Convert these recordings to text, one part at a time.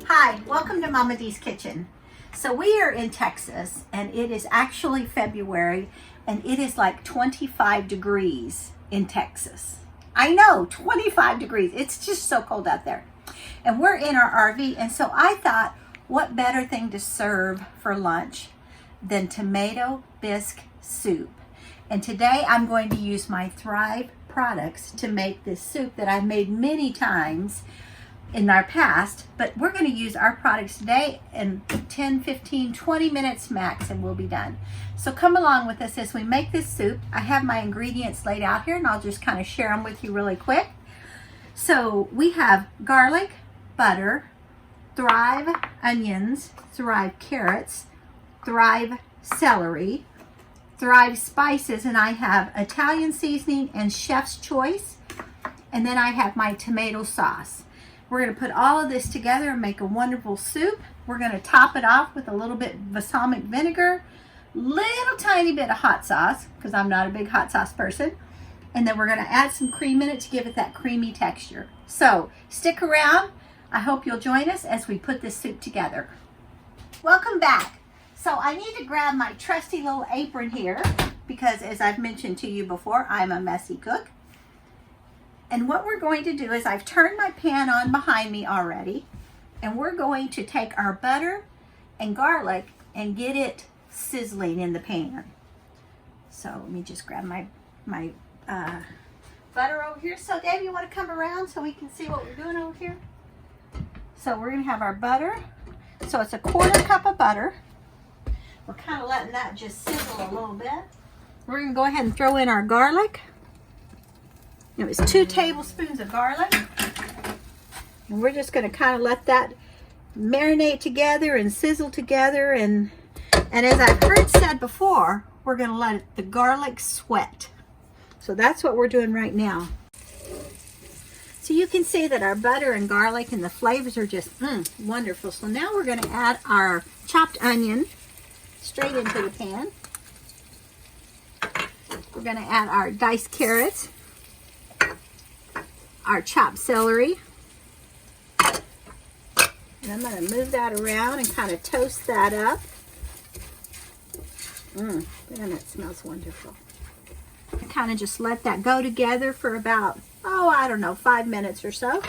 Hi, welcome to Mama D's Kitchen. So we are in Texas and it is actually February and it is like 25 degrees in Texas. I know, 25 degrees. It's just so cold out there. And we're in our RV, and so I thought, what better thing to serve for lunch than tomato bisque soup. And today I'm going to use my Thrive products to make this soup that I've made many times in our past, but we're going to use our products today in 10, 15, 20 minutes max and we'll be done. So come along with us as we make this soup. I have my ingredients laid out here and I'll just kind of share them with you really quick. So we have garlic, butter, Thrive onions, Thrive carrots, Thrive celery, Thrive spices, and I have Italian seasoning and chef's choice, and then I have my tomato sauce. We're going to put all of this together and make a wonderful soup. We're going to top it off with a little bit balsamic vinegar, little tiny bit of hot sauce, because I'm not a big hot sauce person. And then we're going to add some cream in it to give it that creamy texture. So stick around. I hope you'll join us as we put this soup together. Welcome back. So I need to grab my trusty little apron here because, as I've mentioned to you before, I'm a messy cook. And what we're going to do is I've turned my pan on behind me already, and we're going to take our butter and garlic and get it sizzling in the pan. So let me just grab my butter over here. So Dave, you want to come around so we can see what we're doing over here? So we're going to have our butter. So it's a 1/4 cup of butter. We're kind of letting that just sizzle a little bit. We're going to go ahead and throw in our garlic. It was 2 tablespoons of garlic. And we're just going to kind of let that marinate together and sizzle together. And as I've heard said before, we're going to let the garlic sweat. So that's what we're doing right now. So you can see that our butter and garlic and the flavors are just wonderful. So now we're going to add our chopped onion straight into the pan. We're going to add our diced carrots, our chopped celery, and I'm going to move that around and kind of toast that up. Man, that smells wonderful. Kind of just let that go together for about, I don't know, 5 minutes or so.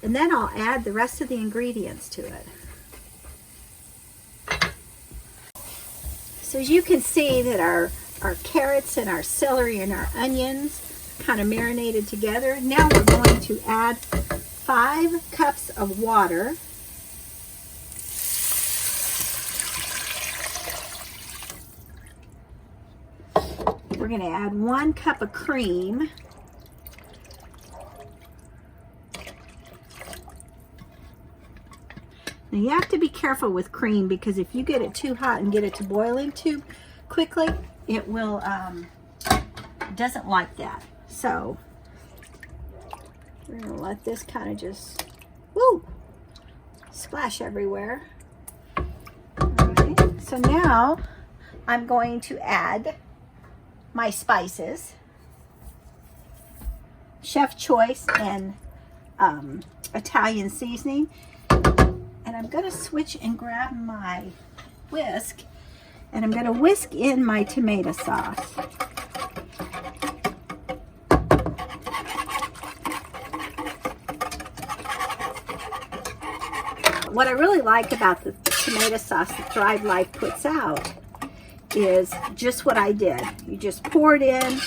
And then I'll add the rest of the ingredients to it. So as you can see that our carrots and our celery and our onions kind of marinated together. Now we're going to add 5 cups of water. We're going to add 1 cup of cream. Now you have to be careful with cream because if you get it too hot and get it to boiling too quickly, it will doesn't like that. So we're going to let this kind of just splash everywhere. Alright, so now I'm going to add my spices, chef choice and Italian seasoning, and I'm going to switch and grab my whisk, and I'm going to whisk in my tomato sauce. What I really like about the tomato sauce that Thrive Life puts out is just what I did. You just pour it in,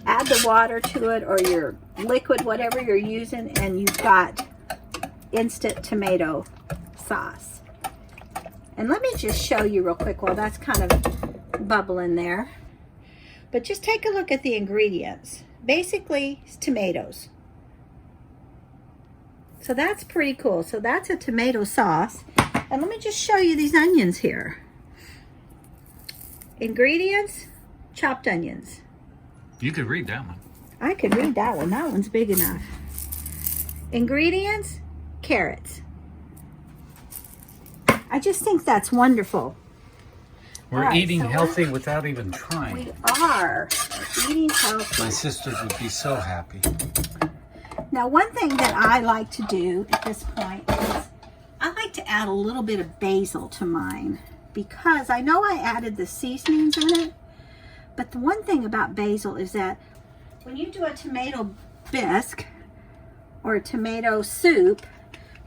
add the water to it or your liquid, whatever you're using, and you've got instant tomato sauce. And let me just show you real quick while that's kind of bubbling there. But just take a look at the ingredients. Basically, it's tomatoes. So that's pretty cool. So that's a tomato sauce. And let me just show you these onions here. Ingredients, chopped onions. You could read that one. I could read that one. That one's big enough. Ingredients, carrots. I just think that's wonderful. We're eating healthy without even trying. We are. We're eating healthy. My sisters would be so happy. Now, one thing that I like to do at this point is like to add a little bit of basil to mine because I know I added the seasonings in it, but the one thing about basil is that when you do a tomato bisque or a tomato soup,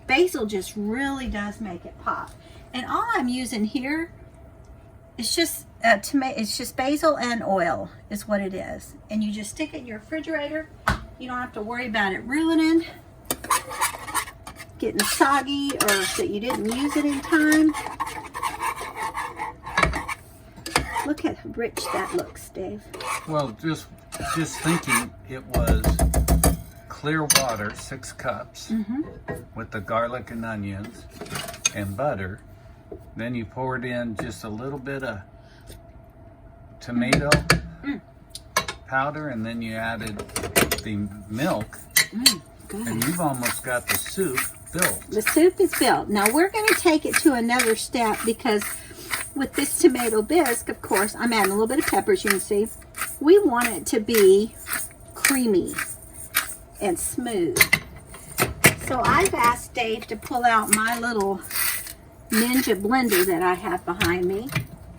basil just really does make it pop. And all I'm using here is just it's just basil and oil is what it is. And you just stick it in your refrigerator. You don't have to worry about it ruining, getting soggy, or that you didn't use it in time. Look how rich that looks, Dave. Well, just thinking, it was clear water, 6 cups, with the garlic and onions and butter. Then you poured in just a little bit of tomato powder, and then you added the milk, and you've almost got the soup built. The soup is built. Now we're going to take it to another step because with this tomato bisque, of course, I'm adding a little bit of pepper, as you can see. We want it to be creamy and smooth. So I've asked Dave to pull out my little Ninja blender that I have behind me.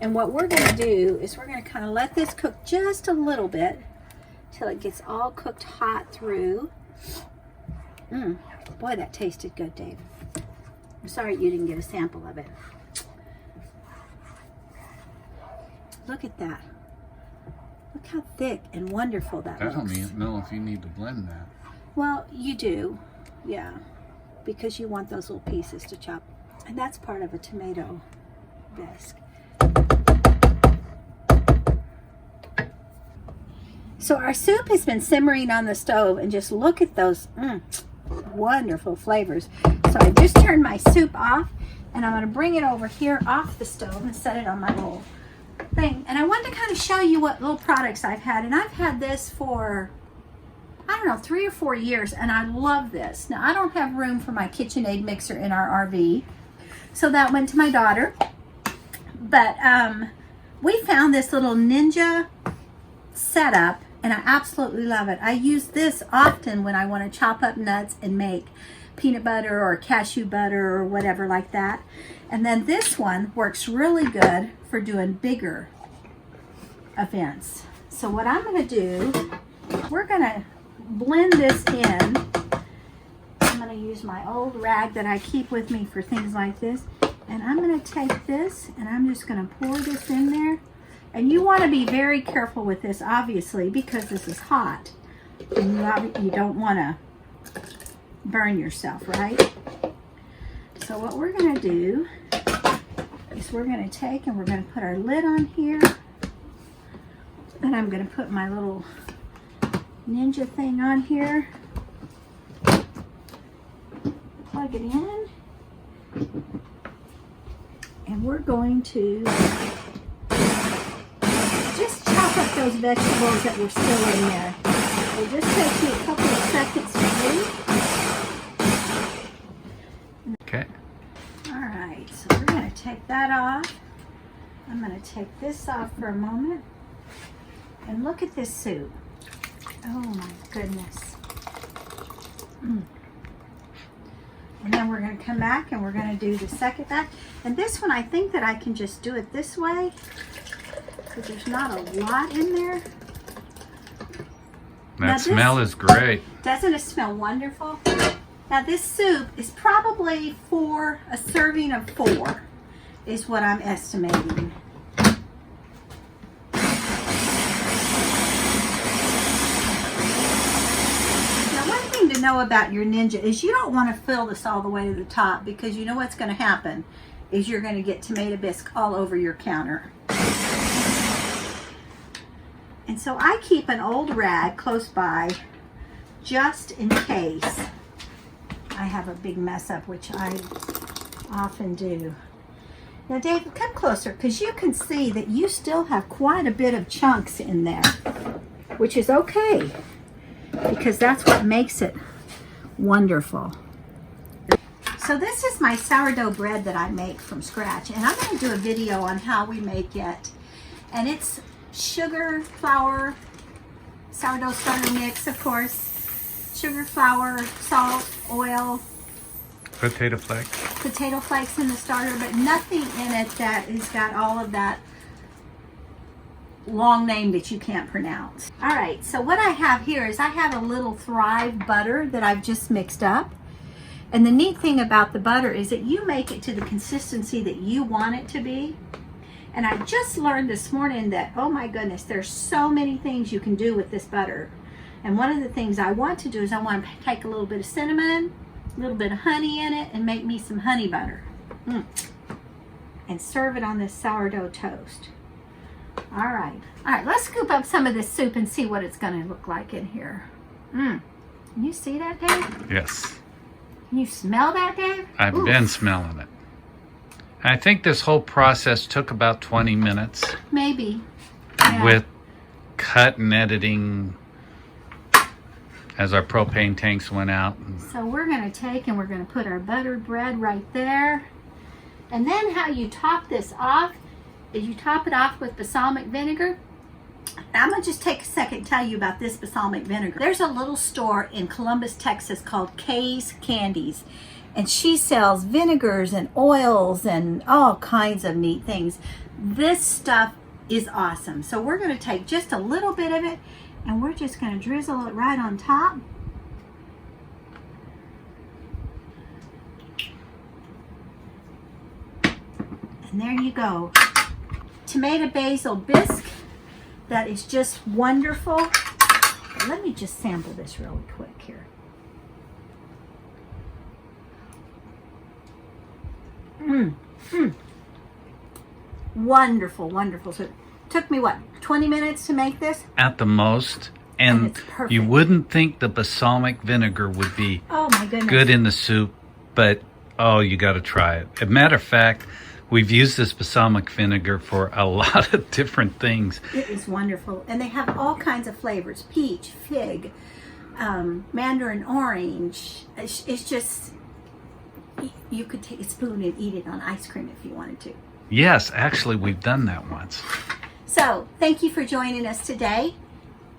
And what we're going to do is we're going to kind of let this cook just a little bit till it gets all cooked hot through. Boy, that tasted good, Dave. I'm sorry you didn't get a sample of it. Look at that. Look how thick and wonderful that looks. I don't even know if you need to blend that. Well, you do, yeah, because you want those little pieces to chop. And that's part of a tomato bisque. So our soup has been simmering on the stove, and just look at those wonderful flavors. So I just turned my soup off, and I'm going to bring it over here off the stove and set it on my little thing. And I wanted to kind of show you what little products I've had. And I've had this for, I don't know, 3 or 4 years, and I love this. Now, I don't have room for my KitchenAid mixer in our RV, so that went to my daughter. But we found this little Ninja setup, and I absolutely love it. I use this often when I want to chop up nuts and make peanut butter or cashew butter or whatever like that. And then this one works really good for doing bigger events. So what I'm going to do, we're going to blend this in. I'm going to use my old rag that I keep with me for things like this. And I'm going to take this and I'm just going to pour this in there. And you want to be very careful with this, obviously, because this is hot. And you don't want to burn yourself, right? So what we're going to do is we're going to take and we're going to put our lid on here. And I'm going to put my little Ninja thing on here. Plug it in. And we're going to just chop up those vegetables that were still in there. It'll just take you a couple of seconds to do. Okay. All right, so we're going to take that off. I'm going to take this off for a moment. And look at this soup. Oh my goodness. And then we're going to come back and we're going to do the second batch. And this one, I think that I can just do it this way, because there's not a lot in there. That smell is great. Doesn't it smell wonderful? Now this soup is probably for a serving of 4, is what I'm estimating. To know about your Ninja is you don't want to fill this all the way to the top, because you know what's going to happen is you're going to get tomato bisque all over your counter. And so I keep an old rag close by just in case I have a big mess up, which I often do. Now Dave, come closer, because you can see that you still have quite a bit of chunks in there, which is okay, because that's what makes it wonderful. So this is my sourdough bread that I make from scratch, and I'm going to do a video on how we make it. And it's sugar, flour, sourdough starter mix, of course, sugar, flour, salt, oil, Potato flakes. potato flakes in the starter, but nothing in it that has got all of that long name that you can't pronounce. All right, so what I have here is I have a little Thrive butter that I've just mixed up. And the neat thing about the butter is that you make it to the consistency that you want it to be. And I just learned this morning that, oh my goodness, there's so many things you can do with this butter. And one of the things I want to do is I want to take a little bit of cinnamon, a little bit of honey in it, and make me some honey butter. And serve it on this sourdough toast. All right, let's scoop up some of this soup and see what it's going to look like in here. Can you see that, Dave? Yes. Can you smell that, Dave? I've been smelling it. I think this whole process took about 20 minutes. Maybe. Yeah. With cut and editing as our propane tanks went out. So we're going to take and we're going to put our buttered bread right there. And then how you top this off is you top it off with balsamic vinegar. I'm going to just take a second and tell you about this balsamic vinegar. There's a little store in Columbus, Texas called Kay's Candies. And she sells vinegars and oils and all kinds of neat things. This stuff is awesome. So we're going to take just a little bit of it and we're just going to drizzle it right on top. And there you go. Tomato basil bisque. That is just wonderful. Let me just sample this really quick here. Wonderful, wonderful. So it took me, what, 20 minutes to make this? At the most. And it's perfect. You wouldn't think the balsamic vinegar would be Oh my goodness. good in the soup, but oh, you got to try it. As a matter of fact, we've used this balsamic vinegar for a lot of different things. It is wonderful. And they have all kinds of flavors. Peach, fig, mandarin orange. It's just, you could take a spoon and eat it on ice cream if you wanted to. Yes, actually, we've done that once. So, thank you for joining us today.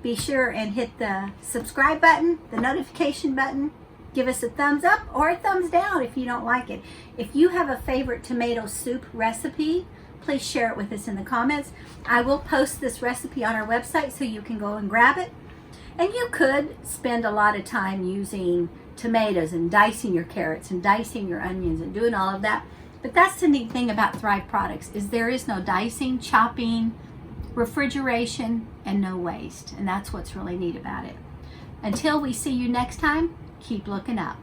Be sure and hit the subscribe button, the notification button. Give us a thumbs up or a thumbs down if you don't like it. If you have a favorite tomato soup recipe, please share it with us in the comments. I will post this recipe on our website so you can go and grab it. And you could spend a lot of time using tomatoes and dicing your carrots and dicing your onions and doing all of that. But that's the neat thing about Thrive products is there is no dicing, chopping, refrigeration, and no waste. And that's what's really neat about it. Until we see you next time, keep looking up.